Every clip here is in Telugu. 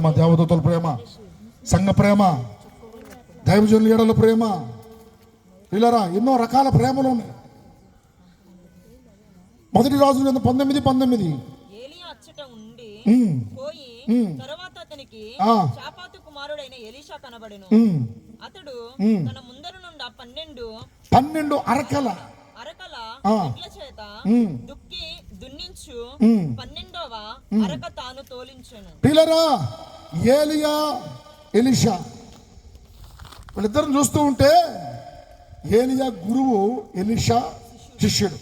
మా దేవదూతల ప్రేమ, సంఘ ప్రేమ, దైవజనుల ఎడల ప్రేమ, వీళ్ళరా ఎన్నో రకాల ప్రేమలు ఉన్నాయి. మొదటి రాజులు 19:19 ఏలియా అచ్చట ఉండి పోయి తరువాత అతనికి షాపాతు కుమారుడైన ఎలీషా కనబడెను. అతడు తన ముందర నుండి 12 అరకల ఎడ్ల చేత దున్నించు 12వ అరక తాను తోలించెను. పిల్లరా ఏలియా ఎలీషా వీళ్ళిద్దరిని చూస్తూ ఉంటే ఏలియా గురువు, ఎలీషా శిష్యుడు.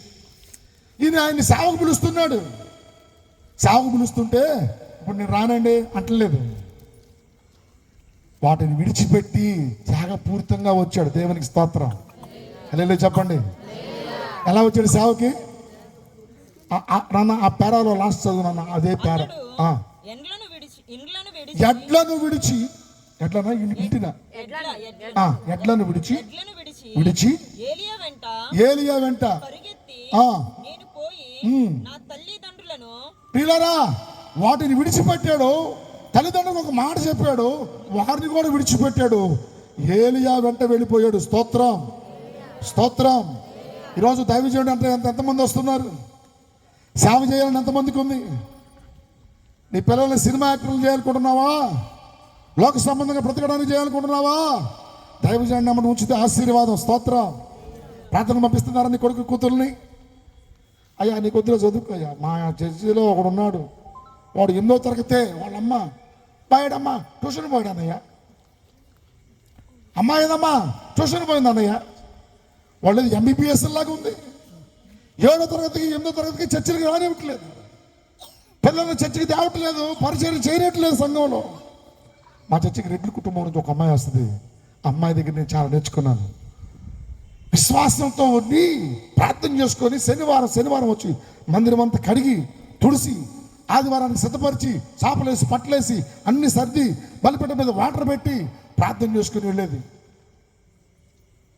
ఈయన ఆయన్ని సేవకు పిలుస్తున్నాడు. సేవకు పిలుస్తుంటే ఇప్పుడు నేను రానండి అంటలేదు. వాటిని విడిచిపెట్టి త్యాగపూరితంగా వచ్చాడు. దేవునికి స్తోత్రం. హల్లెలూయా చెప్పండి. ఎలా వచ్చాడు సేవకి? నాన్న ఆ పేరాలో లాస్ట్ చదువు నాన్న, అదే పేర. ఎడ్లను విడిచి ఏలియా వెంట పిల్లరా వాటిని విడిచిపెట్టాడు. తల్లిదండ్రులకు ఒక మాట చెప్పాడు, వారిని కూడా విడిచిపెట్టాడు. ఏలియా వెంట వెళ్ళిపోయాడు. స్తోత్రం స్తోత్రం. ఈరోజు దైవజనుడు అంటే ఎంతమంది వస్తున్నారు? సేవ చేయాలని ఎంతమందికి ఉంది? నీ పిల్లల్ని సినిమా యాక్టర్లు చేయాలనుకుంటున్నావా? లోక సంబంధంగా బ్రతకడానికి చేయాలనుకుంటున్నావా? దైవజనుడు నమ్మని ఉంచితే ఆశీర్వాదం. స్తోత్రం. ప్రార్థన పంపిస్తున్నారా నీ కొడుకు కూతుర్ని? అయ్యా నీ కొద్దిగా చదువుకోయ్యా. మా చర్చిలో ఒకడు ఉన్నాడు, వాడు 8వ తరగతే, వాళ్ళమ్మ పోయాడమ్మా ట్యూషన్ పోయాడన్నయ్యా. అమ్మా ఏదమ్మా ట్యూషన్ పోయింది అన్నయ్య. వాళ్ళది MBBS లాగా ఉంది. 7వ తరగతికి 8వ తరగతికి చర్చికి రానివ్వట్లేదు, పిల్లల్ని చర్చికి తేవట్లేదు, పరిచయం చేయట్లేదు సంఘంలో. మా చర్చికి రెడ్డి కుటుంబం నుంచి ఒక అమ్మాయి వస్తుంది. అమ్మాయి దగ్గర నేను చాలా నేర్చుకున్నాను. విశ్వాసంతో ఉండి ప్రార్థన చేసుకొని శనివారం వచ్చి మందిరం అంతా కడిగి తుడిసి ఆదివారానికి సిద్ధపరిచి చాపలేసి పట్టలేసి అన్ని సర్ది బలిపెట్ట మీద వాటర్ పెట్టి ప్రార్థన చేసుకుని వెళ్ళేది.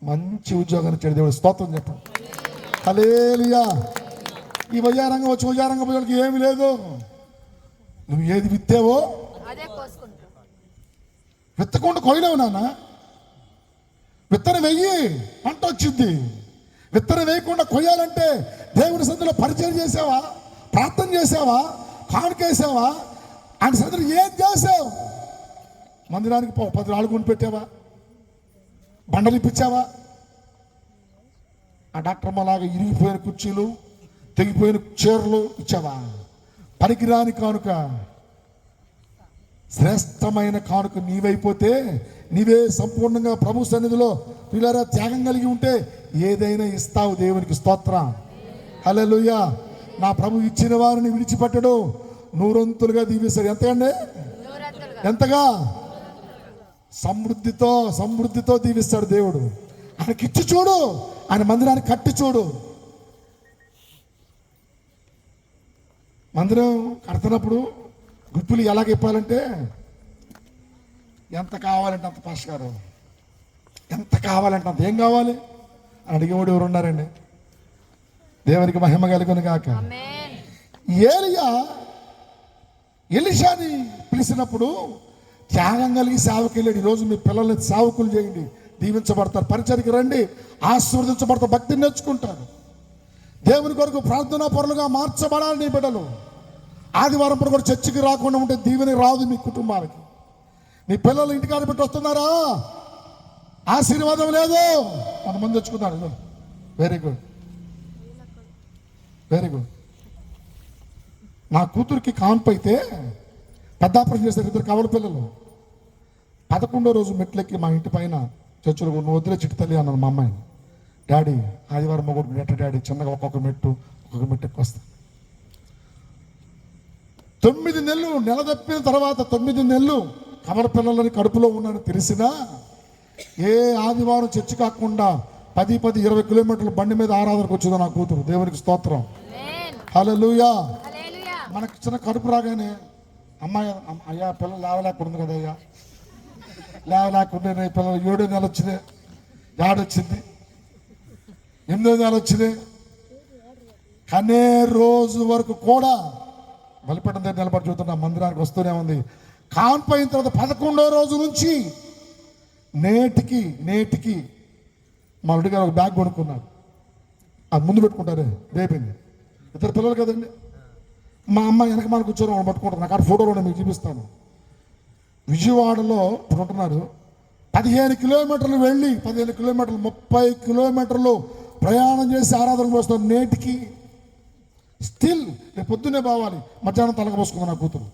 మంచి ఉద్యోగాన్ని ఇచ్చాడు దేవుడు. స్తోత్రం చెప్పండి. హల్లెలూయా. ఈ వయ్యారంగం వచ్చి వయ్యారంగం పోయేకి ఏమి లేదు. నువ్వు ఏది విత్తావో విత్తకుండా కొయ్యలేవు నాన్న. విత్తనం వెయ్యి పంట వచ్చింది. విత్తనం వేయకుండా కొయ్యాలంటే దేవుడి సన్నిధిలో పరిచయం చేసావా, ప్రార్థన చేసావా, కానుకేసావా, ఆయన సన్నిధిలో ఏం చేసావు? మందిరానికి 10 రాళ్ళు కొని పెట్టావా? బండలు ఇప్పించావా? ఆ డాక్టర్ అమ్మలాగా ఇరిగిపోయిన కుర్చీలు, తెగిపోయిన చీరలు ఇచ్చావా? పనికిరాని కానుక. శ్రేష్టమైన కానుక నీవైపోతే, నీవే సంపూర్ణంగా ప్రభు సన్నిధిలో పిల్లరా త్యాగం కలిగి ఉంటే ఏదైనా ఇస్తావు. దేవునికి స్తోత్రం. హల్లెలూయా. నా ప్రభు ఇచ్చిన వారిని విడిచిపెట్టడు, 100 దీవిస్తాడు. ఎంతకండి? ఎంతగా? సమృద్ధితో దీవిస్తాడు దేవుడు. ఆయనకి ఇచ్చి చూడు, ఆయన మందిరాన్ని కట్టి చూడు. మందిరం కడుతున్నప్పుడు గుప్పులు ఎలాగ ఇప్పాలంటే, ఎంత కావాలంటే అంత పాస్టర్ గారు, ఎంత కావాలంటే అంత. ఏం కావాలి అని అడిగేవాడు ఎవరు ఉన్నారండి? దేవునికి మహిమ కలుగును గాక. ఏలియా ఎలీషాని పిలిచినప్పుడు త్యాగం కలిగి సేవకి వెళ్ళాడు. ఈరోజు మీ పిల్లల్ని సేవకులు చేయండి, దీవించబడతారు. పరిచర్కి రండి, ఆశీర్వదించబడతారు, భక్తిని నేర్చుకుంటారు. దేవుని కొరకు ప్రార్థనా పరులుగా మార్చబడాలి నీ బిడ్డలు. ఆదివారం కూడా చర్చికి రాకుండా ఉంటే దీవెని రాదు మీ కుటుంబానికి. నీ పిల్లలు ఇంటికాడ పెట్టి వస్తున్నారా? ఆశీర్వాదం లేదు. కొంతమంది తెచ్చుకున్నారు. Very good, very good. నా కూతురికి కాన్పు అయితే పెద్ద ఆపరేషన్ చేస్తారు. 2 కవల పిల్లలు. 11వ రోజు మెట్లెక్కి మా ఇంటి పైన చర్చలు, నువ్వు వదిలే చిట్టు తల్లి అన్నాను మా అమ్మాయిని. డాడీ ఆదివారం మొగుడు మెట్ట డాడీ, చిన్నగా ఒక్కొక్క మెట్టు ఎక్కువ వస్తా. 9 నెలలు నెల తప్పిన తర్వాత 9 నెలలు కవల పిల్లలని కడుపులో ఉన్నాను తెలిసినా ఏ ఆదివారం చర్చి కాకుండా 10-20 కిలోమీటర్ల బండి మీద ఆరాధనకు వచ్చింది నా కూతురు. దేవునికి స్తోత్రం. హల్లెలూయా. మనకు చిన్న కడుపు రాగానే అమ్మాయి, అయ్యా పిల్లలు లేవలేకుండా కదా అయ్యా, లేవలేకుండా పిల్లలు 7వ నెల వచ్చినాయి, ఏడొచ్చింది, 8వ నెల వచ్చినాయి. కనే రోజు వరకు కూడా బలిపీఠం దగ్గర నిలబడి చూస్తున్నా, మందిరానికి వస్తూనే ఉంది. కాన్పైన తర్వాత 11వ రోజు నుంచి నేటికి మా అల్లుడి గారు ఒక బ్యాగ్ కొనుక్కున్నారు. అది ముందు పెట్టుకుంటారే రేపింది. ఇద్దరు పిల్లలు కదండి. మా అమ్మ వెనక మన కూర్చొని వాళ్ళు పట్టుకుంటారు. నాకు ఆ ఫోటోలో మీకు చూపిస్తాను. విజయవాడలో ఇప్పుడు ఉంటున్నారు. 15 కిలోమీటర్లు వెళ్ళి 15 కిలోమీటర్లు 30 కిలోమీటర్లు ప్రయాణం చేసి ఆరాధన పోస్తారు. నేటికి స్టిల్ రేపు పొద్దున్నే పోవాలి. మధ్యాహ్నం తలకపోసుకుంది నా కూతురు.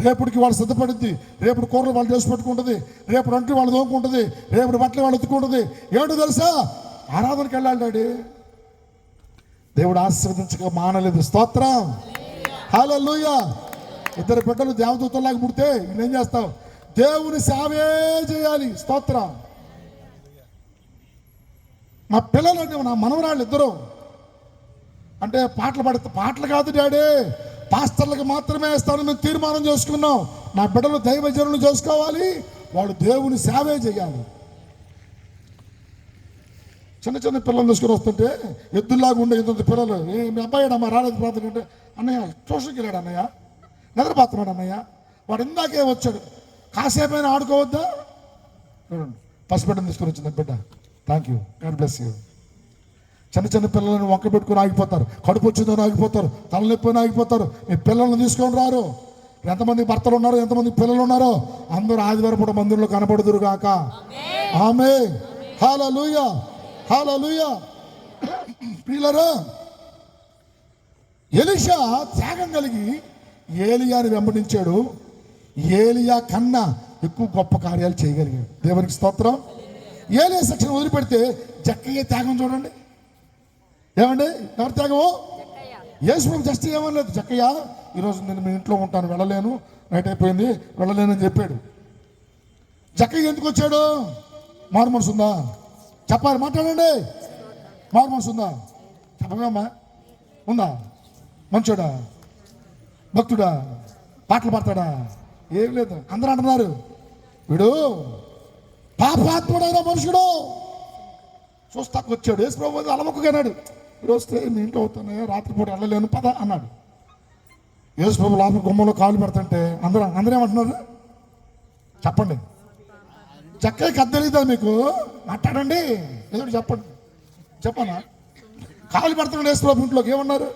రేపటికి వాళ్ళు సిద్ధపడుద్ది. రేపటి కూరలు వాళ్ళు చేసి పెట్టుకుంటుంది. రేపటి అంట్లు వాళ్ళు దోముకుంటుంది. రేపటి బట్టలు వాళ్ళు ఎత్తుకుంటుంది. ఏమిటో తెలుసా, ఆరాధనకి వెళ్ళాలి డాడీ. దేవుడు ఆశీర్వదించక మానలేదు. స్తోత్రం, హల్లెలూయా. ఇద్దరు బిడ్డలు దేవదూతల్లాగా పుడితే నేనేం చేస్తావు? దేవుని సేవే చేయాలి. స్తోత్రం. మా పిల్లలు అంటే నా మనవరాళ్ళు ఇద్దరు అంటే పాటలు కాదు డాడీ, పాస్టర్లకు మాత్రమే ఇస్తాను మేము తీర్మానం చేసుకున్నాం. నా బిడ్డలు దైవజనులు చేసుకోవాలి, వాళ్ళు దేవుని సేవే చేయాలి. చిన్న చిన్న పిల్లలు తీసుకుని వస్తుంటే ఎద్దుల్లాగా ఉండే ఇంత పిల్లలు, మీ అబ్బాయి అమ్మ రాలేదు ప్రార్థన అంటే, అన్నయ్య ట్యూషన్కి వెళ్ళాడు అన్నయ్య, నిద్రపోతున్నాడు అన్నయ్య, వాడు ఇందాకే వచ్చాడు, కాసేపైనా ఆడుకోవద్దా? చూడండి, పసిబిడ్డను తీసుకుని వచ్చింది బిడ్డ. Thank you, God bless you. చిన్న చిన్న పిల్లలను వంక పెట్టుకుని ఆగిపోతారు. కడుపు వచ్చిందని ఆగిపోతారు. తలనొప్పిని ఆగిపోతారు. మీ పిల్లల్ని తీసుకొని రారు. ఎంతమంది భర్తలు ఉన్నారో, ఎంతమంది పిల్లలు ఉన్నారో అందరూ ఆదివారం పూట మందిరంలో కనబడుదురు గాక. ఆమేన్, హల్లెలూయా, హల్లెలూయా. ప్రియులారా, ఎలీషా త్యాగం కలిగి ఏలియాని వెంబడించాడు. ఏలియా కన్నా ఎక్కువ గొప్ప కార్యాలు చేయగలిగాడు. దేవునికి స్తోత్రం. ఏలియా సెక్షన్ వదిలిపెడితే జక్కయ్య త్యాగం చూడండి. ఏమండి, ఎవరి త్యాగము? యేసు జస్ట్ ఏమనలేదు, జక్కయ్య ఈరోజు నేను మీ ఇంట్లో ఉంటాను, వెళ్ళలేను, నైట్ అయిపోయింది, వెళ్ళలేను అని చెప్పాడు. జక్కయ్య ఎందుకు వచ్చాడు? మారు మనసు ఉందా? చెప్పాలి, మాట్లాడండి. మారు మనసు ఉందా? చెప్పమ్మా, ఉందా? మంచోడా, భక్తుడా, పాటలు పాడతాడా? ఏం లేదు. అందరూ అంటున్నారు వీడు పాపాత్ముడైన మనుషుడు. చూస్తాకు వచ్చాడు. యేసు ప్రభు అలవకున్నాడు. ఈరోజు వస్తే మీ ఇంట్లో అవుతున్నాయో, రాత్రిపూట వెళ్ళలేను పద అన్నాడు. యేసు ప్రభు లోపల గుమ్మంలో కాలు పెడుతుంటే అందరూ ఏమంటున్నారు చెప్పండి. చక్కగా కద్దెలిదా మీకు? మాట్లాడండి, ఏదో చెప్పండి. చెప్పనా? కాలు పెడుతున్నాడు యేసు ప్రభు ఇంట్లోకి. ఏమన్నారు?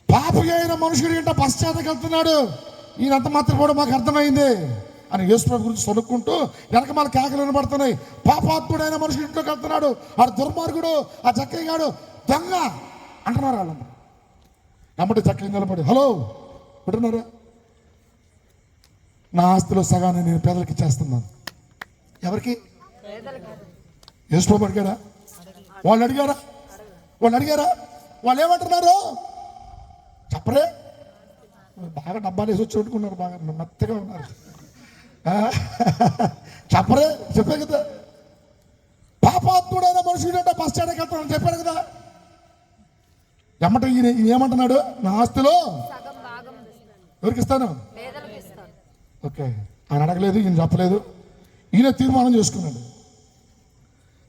పాపి అయిన మనుషుడు ఏంటో పశ్చాత్తకెళ్తున్నాడు, ఈయనంత మాత్రం కూడా మాకు అర్థమైంది అని యేసు ప్రభు గురించి సొనుక్కుంటూ వెనక మన కేకలు వినబడుతున్నాయి. పాపాత్ముడైన మనుషుడు ఇంట్లోకి వెళ్తున్నాడు, ఆడు దుర్మార్గుడు, ఆ చక్కయ్య గాడు దొంగ అంటున్నారు వాళ్ళందరూ. నమ్మటి చక్కగా నిలబడి, హలో వింటున్నారా? నా ఆస్తిలో సగాన్ని నేను పేదలకి ఇచ్చేస్తున్నాను. ఎవరికి? యేసు ప్రభు అడిగారా? వాళ్ళు అడిగారా? వాళ్ళు ఏమంటున్నారు చెప్పరే? బాగా డబ్బాలు వేసి వచ్చి పెట్టుకున్నారు, బాగా మెత్తగా ఉన్నారు. చెప్పరే? చెప్పే కదా, పాపాత్ముడైన మనుషుడు అంటే పశ్చాత్తకెళ్తానని చెప్పాడు కదా. ఎమ్మట ఈయన ఏమంటున్నాడు? నా ఆస్తిలో ఎవరికి ఇస్తాను? ఓకే, ఆయన అడగలేదు, ఈయన చెప్పలేదు, ఈయన తీర్మానం చేసుకున్నాడు.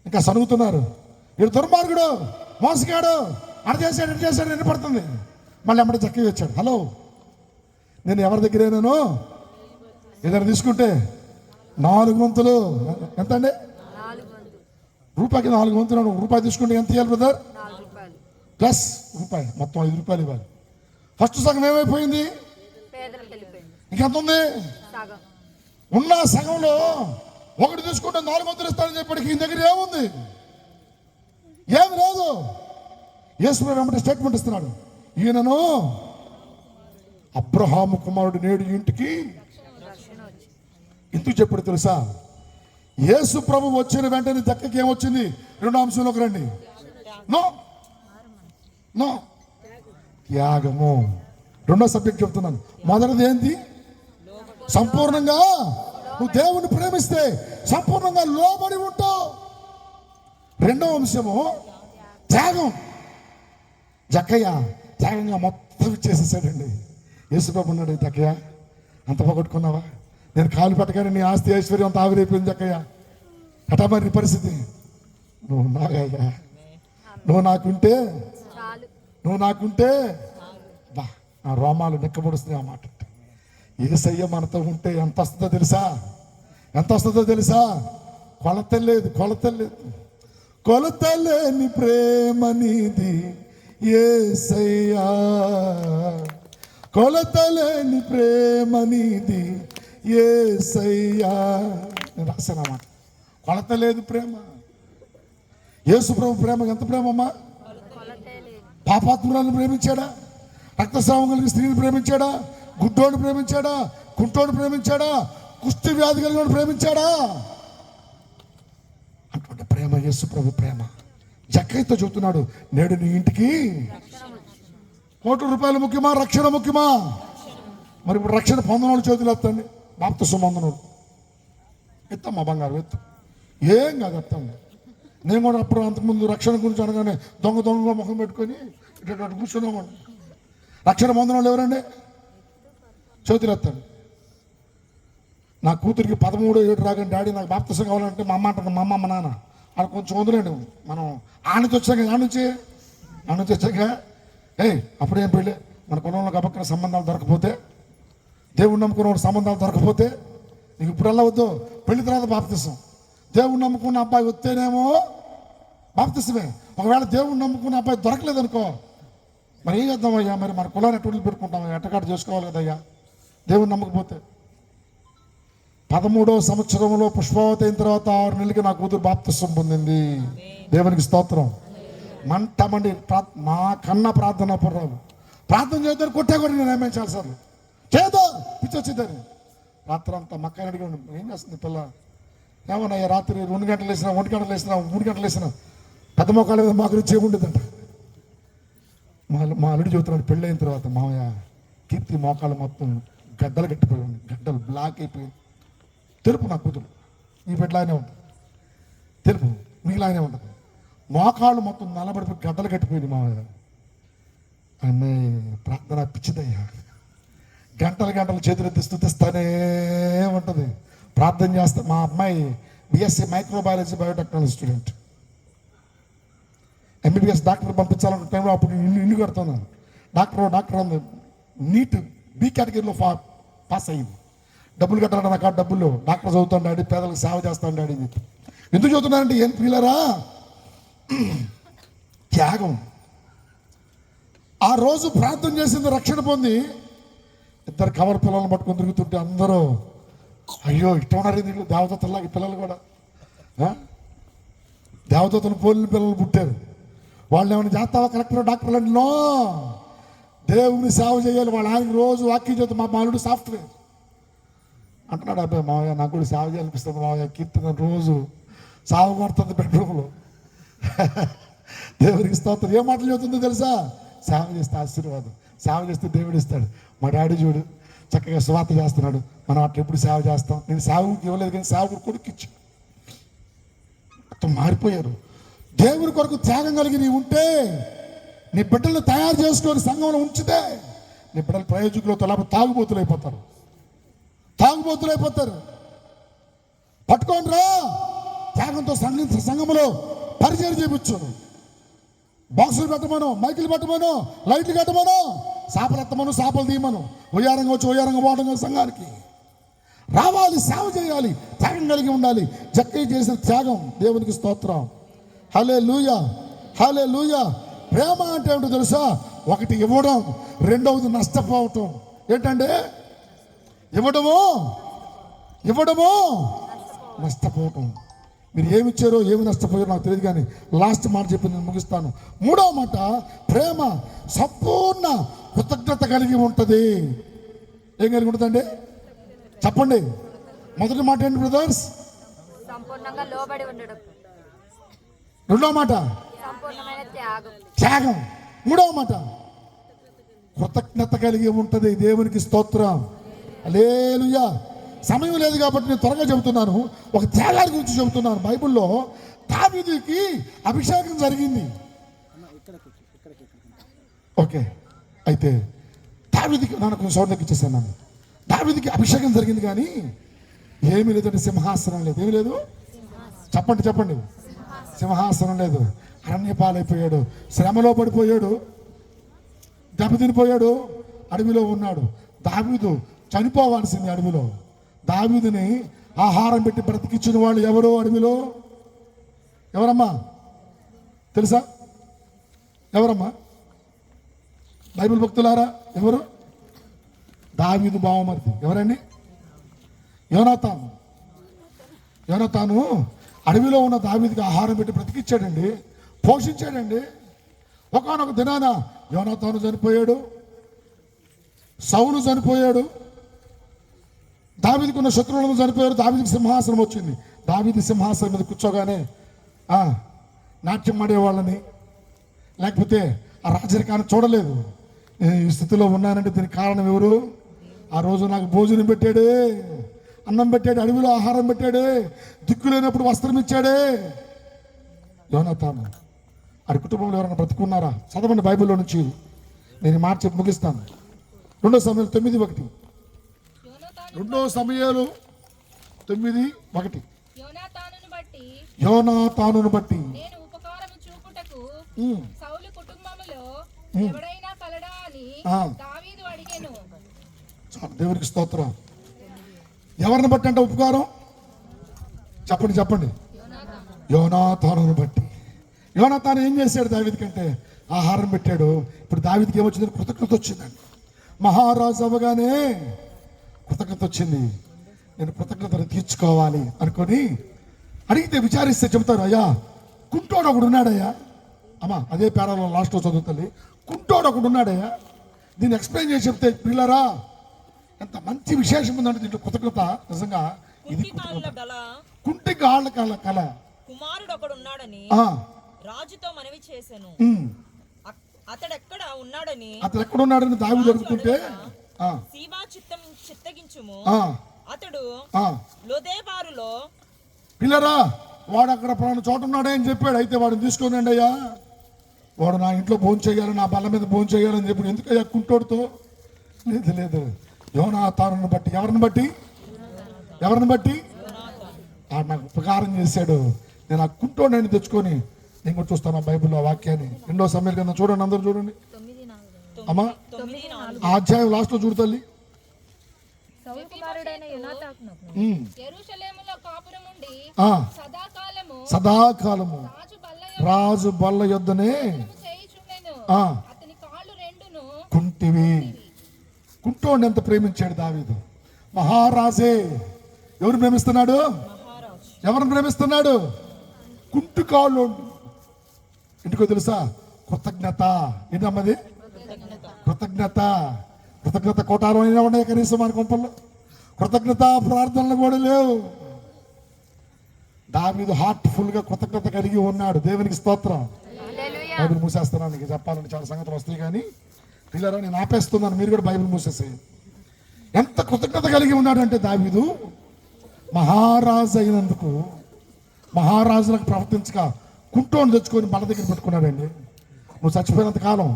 ఇంకా సనుగుతున్నారు, వీడు దుర్మార్గుడు, మోసగాడు, అడ చేశాడు వినపడుతుంది. మళ్ళీ ఎమ్మట చక్కగా వచ్చాడు. హలో, నేను ఎవరి దగ్గరేనాను ఏదైనా తీసుకుంటే 4 వంతులు ఎంత అండి? రూపాయికి 4 వంతులు. రూపాయి తీసుకుంటే ఎంత ఇవ్వాలి బ్రదర్? ప్లస్ రూపాయి, మొత్తం 5 రూపాయలు ఇవ్వాలి. ఫస్ట్ సగం ఏమైపోయింది? ఇంకెంత ఉంది? ఉన్న సగంలో ఒకటి తీసుకుంటే 4 వంతులు ఇస్తానని చెప్పాడు. ఈయన దగ్గర ఏముంది? ఏమి లేదు. యేసు వెంబడి స్టేట్మెంట్ ఇస్తున్నాడు, ఈయనను అబ్రహాము కుమారుడు నేడు ఇంటికి. ఎందుకు చెప్పాడు తెలుసా? యేసు ప్రభు వచ్చిన వెంటనే దక్కకి ఏమొచ్చింది? 2వ అంశంలోకి రండి. నో త్యాగము. 2వ సబ్జెక్ట్ చెప్తున్నాను. మొదటిది ఏంటి? సంపూర్ణంగా నువ్వు దేవుని ప్రేమిస్తే సంపూర్ణంగా లోబడి ఉంటావు. 2వ అంశము త్యాగం. జక్కయ్య త్యాగంగా మొత్తం ఇచ్చేసేసాడండి. యేసుబాబు ఉన్నాడు, జక్కయ్య అంత పోగొట్టుకున్నావా? నేను కాలు పెట్టగానే నీ ఆస్తి ఐశ్వర్యం అంత ఆవిరైపోయింది జక్కయ్య. అటా మరి నీ పరిస్థితి. నువ్వు నాగయ్యా, నువ్వు నాకుంటే బా ఆ రోమాలు నిక్కబడుస్తున్నాయి ఆ మాట. యేసయ్య మనతో ఉంటే ఎంత వస్తుందో తెలుసా? ఎంత వస్తుందో తెలుసా? కొలత లేదు, కొలత లేదు. కొలత లేని ప్రేమ నీది యేసయ్యా, కొలత లేని ప్రేమ నీది యేసయ్యా. నేను రాశాను అన్నమాట. కొలత లేదు ప్రేమ. యేసు ప్రభు ప్రేమ ఎంత ప్రేమమ్మా? పాపాత్మురాలను ప్రేమించాడా? రక్తస్రావం కలిగిన స్త్రీని ప్రేమించాడా? గుడ్డోడు ప్రేమించాడా? కుంటోడు ప్రేమించాడా? కుష్టి వ్యాధి కలిగిన ప్రేమించాడా? అటువంటి ప్రేమ యేసు ప్రభు ప్రేమ. జక్కయ్యతో చెబుతున్నాడు, నేడు నీ ఇంటికి ₹1,00,000 ముఖ్యమా, రక్షణ ముఖ్యమా? మరి ఇప్పుడు రక్షణ పొందనోళ్ళు చేతులు ఎత్తండి. బాప్తిసం పొందనోడు ఎత్తమ్మా, బంగారు ఎత్తు, ఏం కాదు ఎత్తండి. నేను కూడా అప్పుడు అంతకుముందు రక్షణ గురించి అనగానే దొంగ ముఖం పెట్టుకొని ఇట్లా కూర్చున్నామండి. రక్షణ పొందనోళ్ళు ఎవరండి? చేతులు ఎత్తండి. నా కూతురికి 13 రాగానే డాడీ నాకు బాప్తిసం కావాలంటే మా అమ్మ అంటారు, మా అమ్మ మా నాన్న అది కొంచెం వదిలేండి. మనం ఆనుంచి వచ్చాక ఆనుంచి వచ్చాక అప్పుడేం పెళ్ళి మన కులంలో గబక్కన సంబంధాలు దొరకపోతే, దేవుడు నమ్ముకున్న సంబంధాలు దొరకపోతే నీకు ఇప్పుడు వెళ్ళవద్దు. పెళ్లి తర్వాత బాప్తిసం. దేవుడు నమ్ముకున్న అబ్బాయి వస్తేనేమో బాప్తిసమే. ఒకవేళ దేవుడు నమ్ముకున్న అబ్బాయి దొరకలేదనుకో, మరి ఏం చేద్దామయ్యా? మరి మన కులాన్ని ఎట్టు పెట్టుకుంటాం? ఎట్టకాటు చేసుకోవాలి కదయ్యా దేవుడు నమ్మకపోతే. 13వ సంవత్సరంలో పుష్పావతి అయిన తర్వాత 6 నెలలకి నా కూతురు బాప్తిసం పొందింది. దేవునికి స్తోత్రం. మంటమండి మా కన్న ప్రార్థన పుర్రాలు ప్రార్థన చేద్దాం. కొట్టే కూడా నేను ఏమేం చాలాసార్లు చేద్దా పిచ్చి వచ్చిందని రాత్రి అంతా మక్కని అడిగి ఏం చేస్తుంది పిల్ల? ఏమన్నాయ్యా రాత్రి 2 గంటలు వేసినా, 1 గంటలు వేసినా, 3 గంటలు వేసినా పెద్ద మొక్కల మీద మాకు రుచి ఉండేదంట. మా అల్లుడు చెబుతున్నాడు, పెళ్ళి అయిన తర్వాత మామయ్య కీర్తి మోకాలు మొత్తం గడ్డలు కట్టిపోయింది, గడ్డలు బ్లాక్ అయిపోయింది. తెలుపు నా కూతురు ఈ బిడ్డలానే ఉంటుంది, తెలుపు మీలానే ఉంటుంది. మోకాళ్ళు మొత్తం నల్లబడిపోయి గడ్డలు కట్టిపోయింది మామయ్య. అన్నయ్య ప్రార్థన పిచ్చిదయ్యా, గంటలు చేతులెత్తి స్తుతిస్తానే ఉంటుంది, ప్రార్థన చేస్తా. మా అమ్మాయి BSc microbiology biotechnology student. MBBS doctor పంపించాలన్న టైంలో అప్పుడు ఇల్లు కడుతున్నాను. డాక్టర్ ఉంది, నీట్ B కేటగిరీలో పాస్ అయ్యింది. డబ్బులు కట్టాలంటే నాకు డబ్బులు, డాక్టర్ చదువుతాను డాడీ, పేదలకు సేవ చేస్తాను డాడీ. ఎందుకు చదువుతున్నానంటే ఏం పిల్లరా? త్యాగం. ఆ రోజు ప్రార్థన చేసింది, రక్షణ పొంది 2 కవర్ పిల్లలను పట్టుకొని తిరుగుతుంటే అందరూ అయ్యో ఇష్టం ఉన్నారు దీంట్లో దేవదత్తలాగా పిల్లలు కూడా. దేవదత్తలు పోలిన పిల్లలు పుట్టారు. వాళ్ళు ఏమైనా చేస్తావా కలెక్టర్ డాక్టర్లు అంటే నో, దేవుని సేవ చేయాలి. వాళ్ళ ఆయనకి రోజు వాక్యం చేస్తే మా మాలుడు సాఫ్ట్వేర్ అంటున్నాడు. అబ్బాయి మావయ్య నాకు కూడా సేవ చేయాలనిపిస్తుంది మావయ్య, కీర్తన రోజు సాగు కొడుతుంది బెడ్రూమ్లో. దేవునికి స్తోత్రం. ఏ మాటలు చెబుతుందో తెలుసా? సేవ చేస్తే ఆశీర్వాదం, సేవ చేస్తే దేవుడు ఇస్తాడు. మా డాడీ చూడు చక్కగా సువార్త చేస్తున్నాడు, మనం అట్లా ఎప్పుడు సేవ చేస్తాం? నేను సేవకు ఇవ్వలేదు కానీ సేవకు కొడుకు ఇచ్చి మొత్తం మారిపోయారు. దేవుని కొరకు త్యాగం కలిగి నీ ఉంటే, నీ బిడ్డలను తయారు చేసుకొని సంఘంలో ఉంచితే నీ బిడ్డలు ప్రయోజకులతో లేకపోతే తాగుబోతులైపోతారు. పట్టుకోండి రా, త్యాగంతో సంఘంలో పరిచయం చేయించు. బాక్సులు పెట్టమను, మైకులు పెట్టమను, లైట్లు కట్టమను, చేపలు ఎత్తమను, చేపలు తీయమను, ఉయ్యారంగా వచ్చి ఉయ్యారంగా పోవడం సంఘానికి రావాలి, సేవ చేయాలి, త్యాగం కలిగి ఉండాలి. జక్కయ్య చేసిన త్యాగం దేవునికి స్తోత్రం. హల్లెలూయా, హల్లెలూయా. ప్రేమ అంటే ఏమిటో తెలుసా? ఒకటి ఇవ్వడం, రెండవది నష్టపోవటం. ఏంటంటే ఇవ్వడము నష్టపోవటం. మీరు ఏమి ఇచ్చారో ఏమి నష్టపోయారో నాకు తెలియదు, కానీ లాస్ట్ మాట చెప్పి నేను ముగిస్తాను. 3వ మాట, ప్రేమ సంపూర్ణ కృతజ్ఞత కలిగి ఉంటుంది. ఏం కలిగి ఉంటుందండి? చెప్పండి. మొదటి మాట ఏంటి బ్రదర్స్? సంపూర్ణంగా లోబడి ఉండడం. 2వ మాట సంపూర్ణమైన త్యాగం. 3వ మాట కృతజ్ఞత కలిగి ఉంటుంది. దేవునికి స్తోత్రం. హల్లెలూయా. సమయం లేదు కాబట్టి నేను త్వరగా చెబుతున్నాను. ఒక త్యాగాల గురించి చెబుతున్నాను. బైబిల్లో దావీదుకి అభిషేకం జరిగింది. ఓకే, అయితే దావీదుకి నాకు సౌండ్ ఇచ్చేసాను. దావీదుకి అభిషేకం జరిగింది కానీ ఏమీ లేదంటే సింహాసనం లేదు. ఏమీ లేదు. చెప్పండి. సింహాసనం లేదు. అరణ్య పాలైపోయాడు, శ్రమలో పడిపోయాడు, దెబ్బతినిపోయాడు, అడవిలో ఉన్నాడు. దావీదు చనిపోవాల్సింది అడవిలో. దావీదుని ఆహారం పెట్టి బ్రతికించిన వాళ్ళు ఎవరు అడవిలో? ఎవరమ్మా తెలుసా? ఎవరమ్మా? బైబిల్ భక్తులారా ఎవరు? దావీదు బావమరిది ఎవరండి? యోనాతాను. యోనాతాను అడవిలో ఉన్న దావీదుకి ఆహారం పెట్టి బ్రతికిచ్చాడండి, పోషించాడండి. ఒకానొక దినాన యోనాతాను చనిపోయాడు, సౌలు చనిపోయాడు, దావీదుకు ఉన్న శత్రువులను చనిపోయారు. దావీదుకి సింహాసనం వచ్చింది. దావీదు సింహాసనం మీద కూర్చోగానే నాట్యం ఆడేవాళ్ళని, లేకపోతే ఆ రాజరికాన్ని చూడలేదు. నేను ఈ స్థితిలో ఉన్నానంటే దీనికి కారణం ఎవరు? ఆ రోజు నాకు భోజనం పెట్టాడే, అన్నం పెట్టాడు, అడవిలో ఆహారం పెట్టాడే, దిక్కు లేనప్పుడు వస్త్రం ఇచ్చాడే యోనాతాను. ఆడి కుటుంబంలో ఎవరైనా బ్రతుకున్నారా? చదవండి బైబిల్లో నుంచి. నేను ఈ మాట చెప్పి ముగిస్తాను. 2 సమయాలు 9:1. 2 సమయాలు 9:1. యోనాతానును బట్టి నేను ఉపకారము చూపుటకు సౌలు కుటుంబములో ఎవడైనా కలడా అని దావీదు అడిగెను. దేవునికి స్తోత్రం. ఎవరిని బట్టి అంటే ఉపకారం? చెప్పండి. యోనాతానును బట్టి. యోనాతాను ఏం చేశాడు? దావీదు కంటే ఆహారం పెట్టాడు. ఇప్పుడు దావీదుకి ఏమొచ్చింది? కృతజ్ఞత వచ్చిందండి. మహారాజు అవ్వగానే కృతజ్ఞత వచ్చింది. నేను కృతజ్ఞతను తీర్చుకోవాలి అనుకొని అడిగితే విచారిస్తే చెబుతారు, అయ్యా కుంటోడు ఒకడు ఉన్నాడయ్యా. అమ్మా అదే పేరాలో లాస్ట్లో చదువుతుంది, కుంటోడు ఒకడు ఉన్నాడయ్యా. దీన్ని ఎక్స్ప్లెయిన్ చేసి చెప్తే, పిల్లరా ఎంత మంచి విశేషం ఉందంటే దీంట్లో కృతజ్ఞత. నిజంగా ఇది కుంటి గాళ్ళ కల కుమారుడు ఒకడు ఉన్నాడని రాజుతో మనవి చేశాను. అతడు ఎక్కడ ఉన్నాడని దావీదు అడుగుతుంటే, సీబా చిత్తగించుము, అతడు లోదేబారులో. పిల్లరా వాడు అక్కడ పలానా చోట ఉన్నాడే అని చెప్పాడు. అయితే వాడిని తీసుకోనండి అయ్యా, వాడు నా ఇంట్లో భోజనం చేయాలి, నా బల్ల మీద భోజనం చేయాలని చెప్పి. ఎందుకయ్యా కుంటోడుతో? లేదు యోనాతానును బట్టి. ఎవరిని బట్టి? ఆడు నాకు ఉపకారం చేశాడు, నేను ఆ కుంటోడిని తెచ్చుకొని నేను కూడా చూస్తాను బైబిల్లో వాక్యాన్ని. 2 సమయాల కింద చూడండి, అందరూ చూడండి అమ్మా. ఆ అధ్యాయం లాస్ట్లో చూడు తల్లి. సదాకాలము రాజు బల్ల యొద్దనే కుంటివి. కుంటోడిని ఎంత ప్రేమించాడు దావీదు. మహారాజే ఎవరు ప్రేమిస్తున్నాడు? ఎవరిని ప్రేమిస్తున్నాడు? కుంటి కాళ్ళు. ఎందుకో తెలుసా? కృతజ్ఞత. ఏంటమ్మది? కృతజ్ఞత కోటారం అయినా ఉన్నాయి కనీసం మన కొంపల్లో. కృతజ్ఞత ప్రార్థనలు కూడా లేవు. దావీదు హార్ట్ఫుల్ గా కృతజ్ఞత కలిగి ఉన్నాడు. దేవునికి స్తోత్రం. బైబిల్ మూసేస్తున్నాను, నీకు చెప్పాలని చాలా సంగతులు వస్తాయి కానీ పిల్లరా నేను ఆపేస్తున్నాను, మీరు కూడా బైబిల్ మూసేసేయండి. ఎంత కృతజ్ఞత కలిగి ఉన్నాడంటే దావీదు మహారాజు అయినందుకు మహారాజులకు ప్రవర్తించక కుంటోని తెచ్చుకొని బల దగ్గర పెట్టుకున్నాడండి. నువ్వు చచ్చిపోయినంత కాలం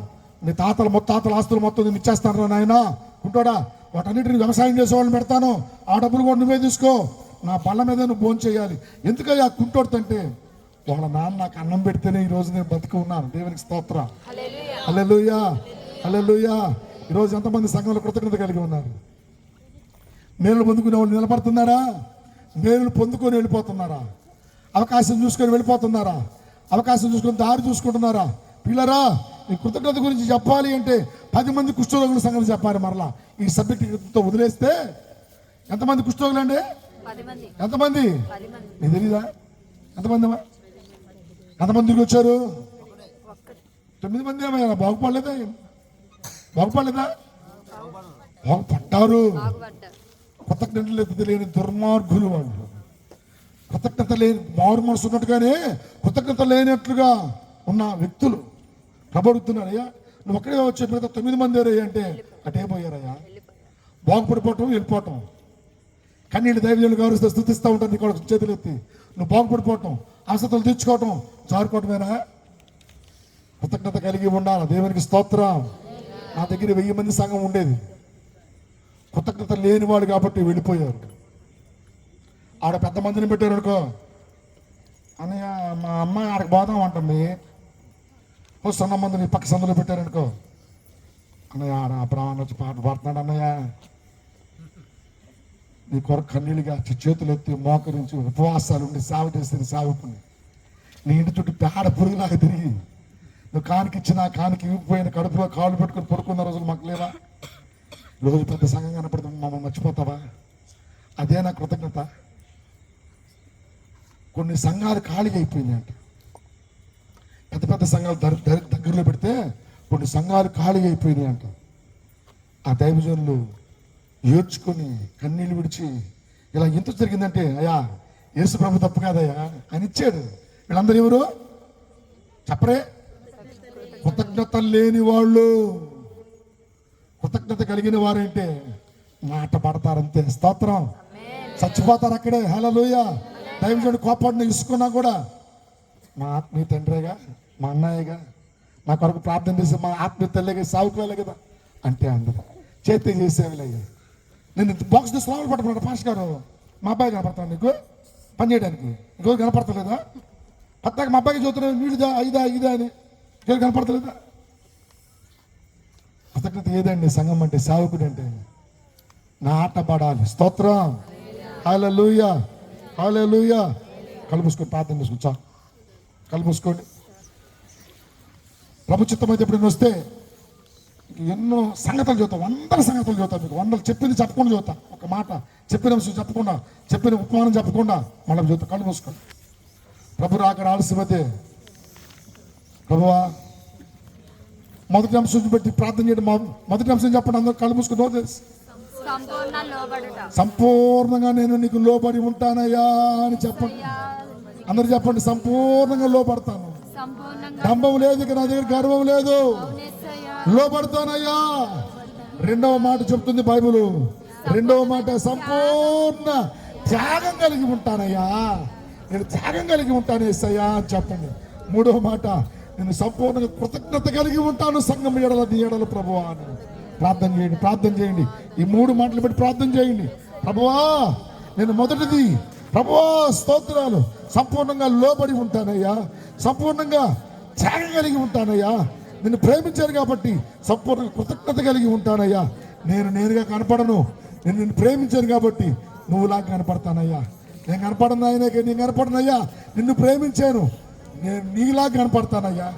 నీ ముత్తాతల ఆస్తులు మొత్తం నేను ఇచ్చేస్తాను నాయన కుంటోడా, వాటన్నిటిని వ్యవసాయం చేసే వాళ్ళని పెడతాను, ఆ డబ్బులు కూడా నువ్వే తీసుకో, నా బల్ల మీద నువ్వు భోజనం చేయాలి. ఎందుకయ్యా కుంటోడుతంటే వాళ్ళ నాన్న నాకు అన్నం పెడితేనే ఈరోజు నేను బతికి ఉన్నాను. దేవునికి స్తోత్రం. హల్లెలూయా. ఈరోజు ఎంతమంది సంఘంలో కృతజ్ఞత కలిగి ఉన్నారు? మేలులు పొందుకునే వాళ్ళు నిలబడుతున్నారా? మేలులు పొందుకొని వెళ్ళిపోతున్నారా? అవకాశం చూసుకొని వెళ్ళిపోతున్నారా? అవకాశం చూసుకొని దారి చూసుకుంటున్నారా? పిల్లరా ఈ కృతజ్ఞత గురించి చెప్పాలి అంటే 10 మంది కుష్ఠరోగుల సంగతి చెప్పాలి. మరలా ఈ సబ్జెక్ట్తో వదిలేస్తే ఎంతమంది కుష్ఠరోగులు అండి? ఎంతమంది? నీకు తెలీదా? ఎంతమంది తిరిగి వచ్చారు? 9 మంది. ఏమైనా బాగుపడలేదా? బాగుపడ్డారు. కృతజ్ఞత లేని దుర్మార్గులు వాళ్ళు. కృతజ్ఞత లేని మారు మనసు ఉన్నట్టుగానే కృతజ్ఞత లేనట్లుగా ఉన్న వ్యక్తులు ప్రబడుతున్నాడు. అయ్యా నువ్వు ఒక్కడే వచ్చే మిగతా 9 మంది ఎవరయ్యా అంటే అటేపోయారయ్యా. బాగుపడిపోవటం, వెళ్ళిపోవటం. కన్నీళ్ళు దైవజనులు గౌరవిస్తూ స్థుతిస్తూ ఉంటాను. నీకు చేతులు ఎత్తి నువ్వు బాగుపడిపోవటం, అవసరాలు తీర్చుకోవటం, జారుకోవటమేనా? కృతజ్ఞత కలిగి ఉండాలి. దేవునికి స్తోత్రం. నా దగ్గర 1000 మంది సంఘం ఉండేది. కృతజ్ఞత లేనివాడు కాబట్టి వెళ్ళిపోయారు. ఆడ పెద్ద మందిని పెట్టారు అనుకో, అన్నయ్య మా అమ్మాయి ఆడకు పోదాం అంటుంది. సన్న మందిని పక్క సందులో పెట్టారనుకో, అన్నయ్య ఆ బ్రాహ్మణ వచ్చి పాట పాడుతున్నాడు అన్నయ్య, నీ కొరకు కన్నీళ్ళుగా చేతులు ఎత్తి మోకరించి ఉపవాసాలు ఉండి సేవ చేస్తే సేవకుని నీ ఇంటి చుట్టూ పేడ పురుగులాగా తిరిగి నువ్వు కానికి ఇచ్చిన కానికి ఇవ్వకపోయిన కడుపులో కాళ్ళు పెట్టుకొని పడుకున్న రోజులు మాకు లేవా? రోజు పెద్ద సంఘం కనపడుతుంది, మమ్మల్ని మర్చిపోతావా? అదే నా కృతజ్ఞత. కొన్ని సంఘాలు ఖాళీగా అయిపోయినాయి అంట. పెద్ద పెద్ద సంఘాలు దగ్గరలో పెడితే కొన్ని సంఘాలు ఖాళీగా అయిపోయినాయి అంట. ఆ దైవజనులు ఏడ్చుకొని కన్నీళ్ళు విడిచి ఇలా ఎంత జరిగిందంటే, అయ్యా యేసు ప్రభు తప్పు కాదయ్యా అని ఇచ్చాడు. వీళ్ళందరూ ఎవరు చెప్పరే? కృతజ్ఞత లేని వాళ్ళు. కృతజ్ఞత కలిగిన వారంటే మాట పడతారంతే. స్తోత్రం. చచ్చిపోతారు అక్కడే. హల్లెలూయా. దైవజనుడు కోపాడిని ఇసుకున్నా కూడా మా ఆత్మీయ తండ్రిగా, మా అన్నయ్యగా, నా కొరకు ప్రార్థన చేసి మా ఆత్మీయ తల్లిగా సావుకోలే కదా అంటే అందరూ చేతి చేసేవిలయ్యా. నేను బాక్స్ తీసి లోపల పట్టుకున్నాడు పాస్ గారు. మా అబ్బాయి కనపడతాను నీకు పని చేయడానికి, ఇంకో కనపడతలేదా? పద్దాక మా అబ్బాయికి చూస్తున్నాను వీడిదా ఇదా ఇదా అని, ఇంకో కనపడతలేదా? కృతజ్ఞత ఏదండి? సంఘం అంటే, సేవకుడు అంటే నాటపడాలి. స్తోత్రం. హల్లెలూయా, హల్లెలూయా. కళ్ళు మూసుకొని ప్రార్థన చేసుకుంటా. కళ్ళు మూసుకోండి. ప్రభు చిత్తం అయితే ఎప్పుడైనా వస్తే ఎన్నో సంగతులు చదువుతాం, 100 సంగతులు చదువుతాం. మీకు 100 చెప్పింది చెప్పకుండా చదువుతా. ఒక మాట చెప్పిన విషయం చెప్పకుండా, చెప్పిన ఉపమానం చెప్పకుండా మళ్ళీ చదువుతా. కళ్ళు మూసుకోండి. ప్రభు రాకడ ఆలస్యమైతే ప్రభువా మొదటి అంశం పెట్టి ప్రార్థన చేయడం. మొదటి అంశం చెప్పండి. అందరూ కళ్ళు మూసుకుని నోరు సంపూర్ణంగా నేను నీకు లోబడి ఉంటానయ్యా అని చెప్పండి. అందరు చెప్పండి, సంపూర్ణంగా లోబడతాను. డంబం లేదు ఇక నా దగ్గర, గర్వం లేదు, లోబడతానయ్యా. రెండవ మాట చెప్తుంది బైబిల్. రెండవ మాట సంపూర్ణ త్యాగం కలిగి ఉంటానయ్యా, నేను త్యాగం కలిగి ఉంటాను యేసయ్యా అని చెప్పండి. మూడవ మాట నేను సంపూర్ణంగా కృతజ్ఞత కలిగి ఉంటాను సంఘం ఎడల, నీ ఎడల ప్రభువా అని ప్రార్థన చేయండి. ప్రార్థన చేయండి. ఈ 3 మాటలు పెట్టి ప్రార్థన చేయండి. ప్రభువా నేను మొదటిది, ప్రభువా స్తోత్రాలు, సంపూర్ణంగా లోబడి ఉంటానయ్యా, సంపూర్ణంగా త్యాగం కలిగి ఉంటానయ్యా, నిన్ను ప్రేమించాను కాబట్టి సంపూర్ణంగా కృతజ్ఞత కలిగి ఉంటానయ్యా. నేనుగా కనపడను, నేను నిన్ను ప్రేమించాను కాబట్టి నువ్వులాగా కనపడతానయ్యా. నేను కనపడను ఆయనకే, నేను కనపడనయ్యా, నిన్ను ప్రేమించాను, నేను నీలాగా కనపడతానయ్యా,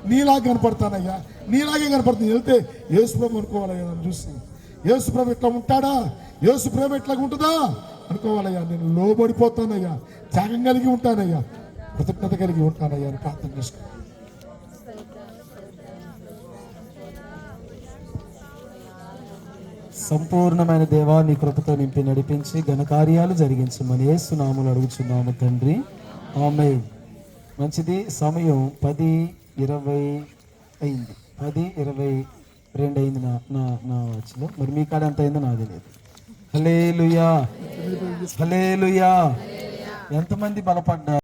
నీలాగా కనపడతానయ్యా, నీలాగే కనపడుతుంది. వెళ్తే యేసుప్రభు అనుకోవాలయ్యా. నన్ను చూసి యేసుప్రభు ఎట్లా ఉంటాడా, యేసుప్రభు ఎట్లా ఉంటుందా అనుకోవాలయ్యా. నేను లోబడిపోతానయ్యా, త్యాగం కలిగి ఉంటానయ్యా, కృతజ్ఞత కలిగి ఉంటానయ్యా అని ప్రార్థన చేసుకో. సంపూర్ణమైన దేవా, నీ కృపతో నింపి నడిపించి ఘనకార్యాలు జరిగించమని యేసు నామములో అడుగుచున్నాము తండ్రి. ఆమేన్. మంచిది. సమయం 10:20 అయింది. 10:22 అయింది నా వాచ్లో. మరి మీ కాడ ఎంత అయిందో నాకు తెలియదు. హల్లెలూయా, హల్లెలూయా. ఎంతమంది బలపడ్డారు?